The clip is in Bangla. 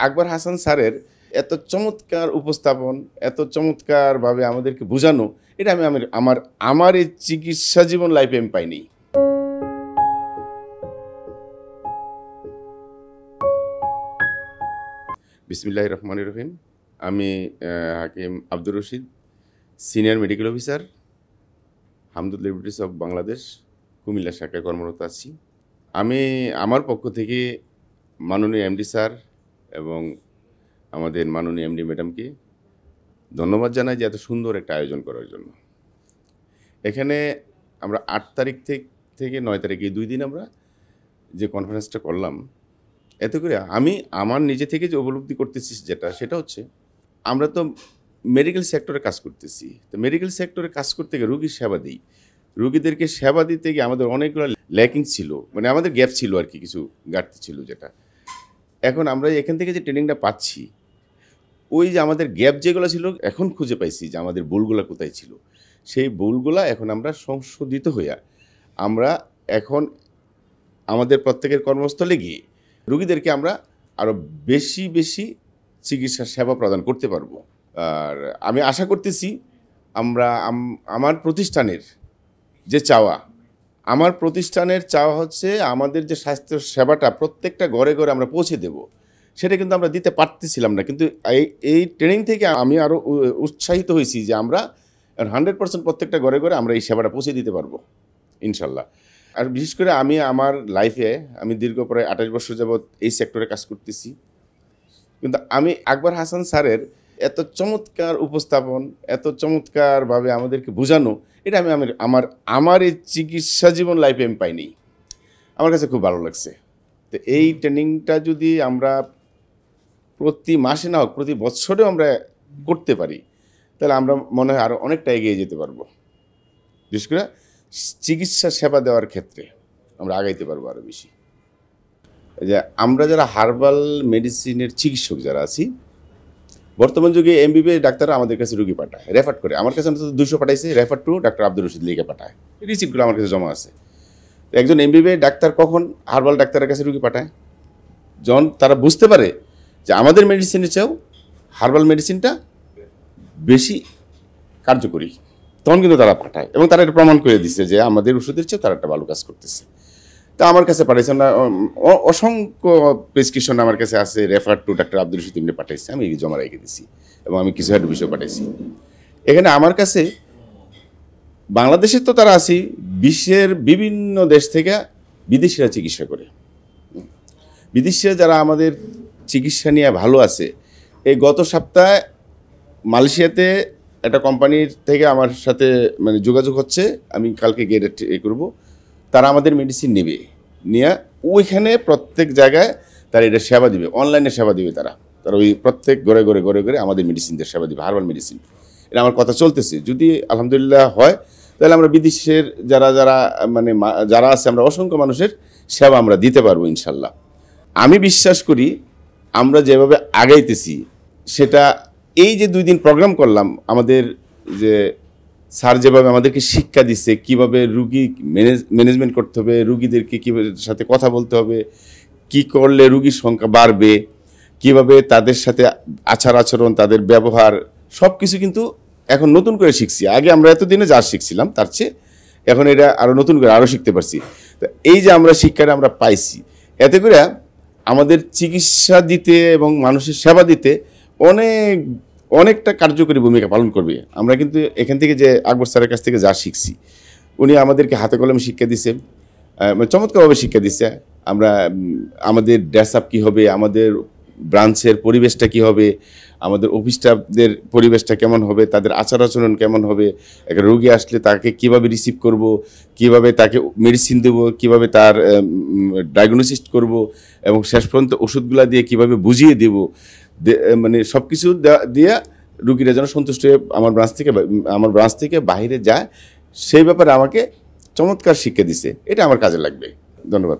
আকবর হাসান স্যারের এত চমৎকার উপস্থাপন, এত চমৎকারভাবে আমাদেরকে বোঝানো, এটা আমি আমার এই চিকিৎসা জীবন লাইফে আমি পাইনি। বিসমিল্লাহির রহমানির রহিম। আমি Hakim Abdur Rashid, senior medical officer, Hamdard laboratories of Bangladesh, Comilla শাখায় কর্মরত আছি। আমি আমার পক্ষ থেকে মাননীয় এমডি স্যার এবং আমাদের মাননীয় এমডি ম্যাডামকে ধন্যবাদ জানাই যে এত সুন্দর একটা আয়োজন করার জন্য। এখানে আমরা 8 তারিখ থেকে 9 তারিখ এই 2 দিন আমরা যে কনফারেন্সটা করলাম, এতে করে আমি আমার নিজে থেকে যে উপলব্ধি করতেছি সেটা হচ্ছে আমরা তো মেডিকেল সেক্টরে কাজ করতেছি। তো মেডিকেল সেক্টরে কাজ করতে গিয়ে রুগীর সেবা দিই, রুগীদেরকে সেবা দিতে গিয়ে আমাদের অনেকগুলো ল্যাকিং ছিল, মানে আমাদের গ্যাপ ছিল আর কি, কিছু ঘাটতি ছিল। যেটা এখন আমরা এখান থেকে যে ট্রেনিংটা পাচ্ছি, ওই যে আমাদের গ্যাপ যেগুলো ছিল এখন খুঁজে পাইছি যে আমাদের ভুলগুলো কোথায় ছিল। সেই ভুলগুলা এখন আমরা সংশোধিত হইয়া আমরা এখন আমাদের প্রত্যেকের কর্মস্থলে গিয়ে রুগীদেরকে আমরা আরও বেশি চিকিৎসা সেবা প্রদান করতে পারবো। আর আমি আশা করতেছি আমরা আমার প্রতিষ্ঠানের যে চাওয়া, হচ্ছে আমাদের যে স্বাস্থ্য সেবাটা প্রত্যেকটা ঘরে ঘরে আমরা পৌঁছে দেব, সেটা কিন্তু আমরা দিতে পারতেছিলাম না। কিন্তু এই ট্রেনিং থেকে আমি আরও উৎসাহিত হয়েছি যে আমরা 100% প্রত্যেকটা ঘরে ঘরে আমরা এই সেবাটা পৌঁছে দিতে পারবো ইনশাল্লাহ। আর বিশেষ করে আমি আমার লাইফে দীর্ঘ প্রায় 28 বছর যাবৎ এই সেক্টরে কাজ করতেছি, কিন্তু আমি আকবর হাসান স্যারের এত চমৎকার উপস্থাপন, এত চমৎকারভাবে আমাদেরকে বোঝানো, এটা আমি আমার এই চিকিৎসা জীবন লাইফে আমি পাইনি। আমার কাছে খুব ভালো লাগছে। তো এই ট্রেনিংটা যদি আমরা প্রতি মাসে না হোক প্রতি বছরেও আমরা করতে পারি, তাহলে আমরা মনে হয় আরও অনেকটা এগিয়ে যেতে পারবো। বিশেষ করে চিকিৎসা সেবা দেওয়ার ক্ষেত্রে আমরা আগাইতে পারবো আরও বেশি। যে আমরা যারা হার্বাল মেডিসিনের চিকিৎসক যারা আছি, বর্তমান যুগে এমবিবিএস ডাক্তাররা আমাদের কাছে রুগী পাঠায়, রেফার করে। আমার কাছে অন্তত 200 পাঠাইছে, refer to doctor Abdur Rashid লিখে পাঠায়। রিসিপ্টগুলো আমার কাছে জমা আছে। একজন এমবিবিএস ডাক্তার কখন হার্বাল ডাক্তারের কাছে রুগী পাঠায়? যখন তারা বুঝতে পারে যে আমাদের মেডিসিনের চেয়েও হার্বাল মেডিসিনটা বেশি কার্যকরী, তখন কিন্তু তারা পাঠায় এবং তারা এটা প্রমাণ করে দিচ্ছে যে আমাদের ওষুধের চেয়েও তারা একটা ভালো কাজ করতেছে। তা আমার কাছে পাঠাইছে না, অসংখ্য প্রেসক্রিপশন আমার কাছে আছে, refer to doctor Abdur Rashid এমনি পাঠাইছে, আমি জমা রেখে দিছি এবং আমি কিছু একটা বিষয় পাঠাইছি। এখানে আমার কাছে বাংলাদেশের তো তারা আছি, বিশ্বের বিভিন্ন দেশ থেকে বিদেশিরা চিকিৎসা করে। বিদেশিরা যারা আমাদের চিকিৎসা নিয়ে ভালো আছে, এই গত সপ্তাহে মালয়েশিয়াতে একটা কোম্পানির থেকে আমার সাথে যোগাযোগ হচ্ছে, আমি কালকে গিয়ে করবো। তারা আমাদের মেডিসিন নেবে, নিয়ে ওইখানে প্রত্যেক জায়গায় তারা এটা সেবা দিবে, অনলাইনে সেবা দিবে। তারা ওই প্রত্যেক ঘরে ঘরে আমাদের মেডিসিনদের সেবা দিবে, হার্বাল মেডিসিন। এটা আমার কথা চলতেছে। যদি আলহামদুলিল্লাহ হয়, তাহলে আমরা বিদেশের যারা আছে, আমরা অসংখ্য মানুষের সেবা আমরা দিতে পারবো ইনশাল্লাহ। আমি বিশ্বাস করি আমরা যেভাবে আগাইতেছি, সেটা এই যে 2 দিন প্রোগ্রাম করলাম, আমাদের যে স্যার যেভাবে আমাদেরকে শিক্ষা দিচ্ছে কীভাবে রুগী ম্যানেজমেন্ট করতে হবে, রুগীদেরকে কীভাবে সাথে কথা বলতে হবে, কি করলে রুগীর সংখ্যা বাড়বে, কিভাবে তাদের সাথে আচরণ, তাদের ব্যবহার, সব কিছু কিন্তু এখন নতুন করে শিখছি। আগে আমরা এতদিনে যা শিখছিলাম তার চেয়ে এখন এটা আরও নতুন করে আরও শিখতে পারছি। তো এই যে আমরা শিক্ষাটা আমরা পাইছি, এতে করে আমাদের চিকিৎসা দিতে এবং মানুষের সেবা দিতে অনেকটা কার্যকরী ভূমিকা পালন করবে। আমরা কিন্তু এখান থেকে যে আকবর স্যারের কাছ থেকে যা শিখছি, উনি আমাদেরকে হাতে কলমে শিক্ষা দিচ্ছে, চমৎকারভাবে শিক্ষা দিচ্ছে। আমাদের ড্রেস আপ কী হবে, আমাদের ব্রাঞ্চের পরিবেশটা কী হবে, আমাদের অফিস স্টাফদের পরিবেশটা কেমন হবে, তাদের আচরণ কেমন হবে, একটা রোগী আসলে তাকে কিভাবে রিসিভ করব, কিভাবে তাকে মেডিসিন দেব, কিভাবে তার ডায়াগনোসিস করব এবং শেষ পর্যন্ত ওষুধগুলা দিয়ে কিভাবে বুঝিয়ে দেব, সব কিছু দিয়ে রুগীরা যেন সন্তুষ্ট হয়ে আমার ব্রাঞ্চ থেকে বাইরে যায়, সেই ব্যাপারে আমাকে চমৎকার শিক্ষা দিছে। এটা আমার কাজে লাগবে। ধন্যবাদ।